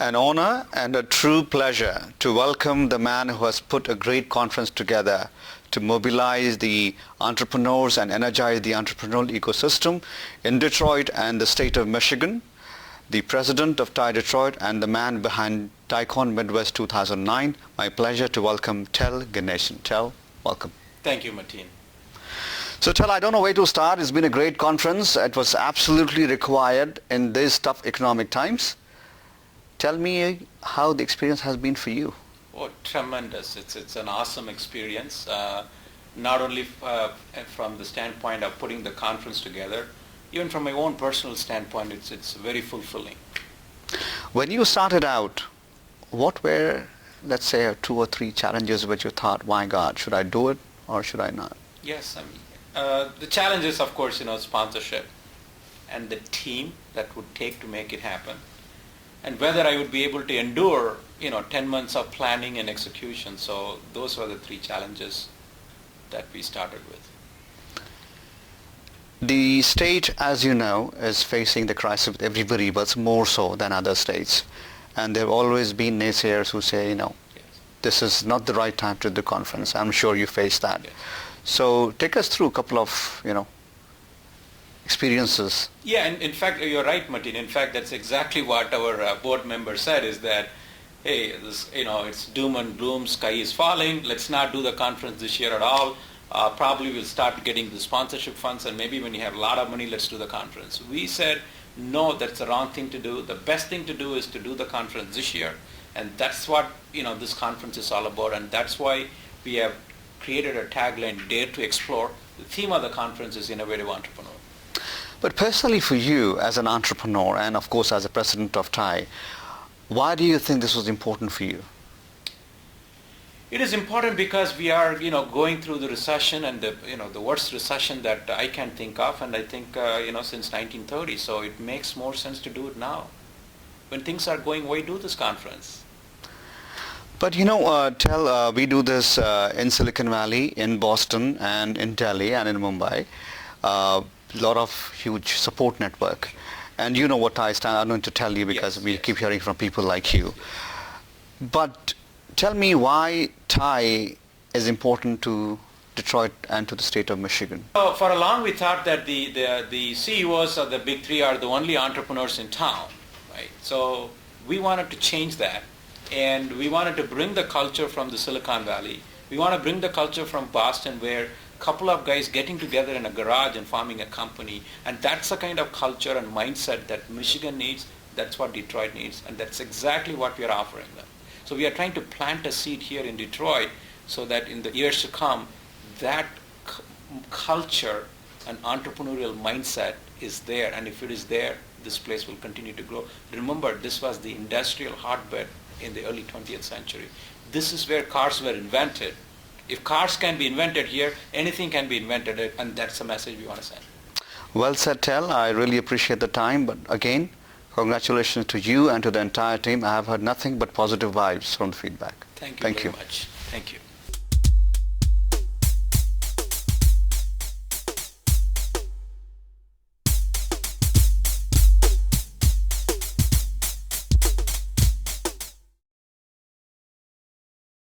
An honor and a true pleasure to welcome the man who has put a great conference together to mobilize the entrepreneurs and energize the entrepreneurial ecosystem in Detroit and the state of Michigan, the president of TiE Detroit and the man behind Tieconmidwest 2009. My pleasure to welcome Ganesan. Welcome. Thank you, Mateen. So I don't know where to start. It's been a great conference. It was absolutely required in these tough economic times. Tell me how the experience has been for you. Oh, tremendous. It's an awesome experience, not only from the standpoint of putting the conference together, even from my own personal standpoint, it's very fulfilling. When you started out, what were, let's say, 2 or 3 challenges which you thought, my God, should I do it or should I not? Yes, the challenge is, of course, sponsorship and the team that would take to make it happen, and whether I would be able to endure, 10 months of planning and execution. So those were the 3 challenges that we started with. The state, as you know, is facing the crisis with everybody, but more so than other states. And there have always been naysayers who say, Yes. this is not the right time to do the conference. I'm sure you faced that. Yes. So take us through a couple of, experiences. Yeah, and in fact, you're right, Mateen. In fact, that's exactly what our board member said, is that, hey, it's doom and gloom, sky is falling, let's not do the conference this year at all. Probably we'll start getting the sponsorship funds, and maybe when you have a lot of money, let's do the conference. We said, no, that's the wrong thing to do. The best thing to do is to do the conference this year, and that's what this conference is all about, and that's why we have created a tagline, Dare to Explore. The theme of the conference is Innovative Entrepreneur. But personally for you as an entrepreneur and of course as a president of TiE, why do you think this was important for you? It is important because we are, going through the recession, and the worst recession that I can think of, and I think, since 1930. So it makes more sense to do it now. When things are going, why do this conference? But we do this in Silicon Valley, in Boston, and in Delhi, and in Mumbai. Lot of huge support network. And you know what TiE stand, I'm going to tell you because we keep hearing from people like you. But tell me why TiE is important to Detroit and to the state of Michigan. For a long we thought that the CEOs of the big 3 are the only entrepreneurs in town, right? So we wanted to change that, and we wanted to bring the culture from the Silicon Valley. We want to bring the culture from Boston, where a couple of guys getting together in a garage and forming a company, and that's the kind of culture and mindset that Michigan needs. That's what Detroit needs, and that's exactly what we are offering them. So we are trying to plant a seed here in Detroit so that in the years to come, that culture and entrepreneurial mindset is there, and if it is there, this place will continue to grow. Remember, this was the industrial hotbed in the early 20th century. This is where cars were invented. If cars can be invented here, anything can be invented, and that's the message we want to send. Well said, Tel. I really appreciate the time, but again, congratulations to you and to the entire team. I have heard nothing but positive vibes from the feedback. Thank you very much. Thank you.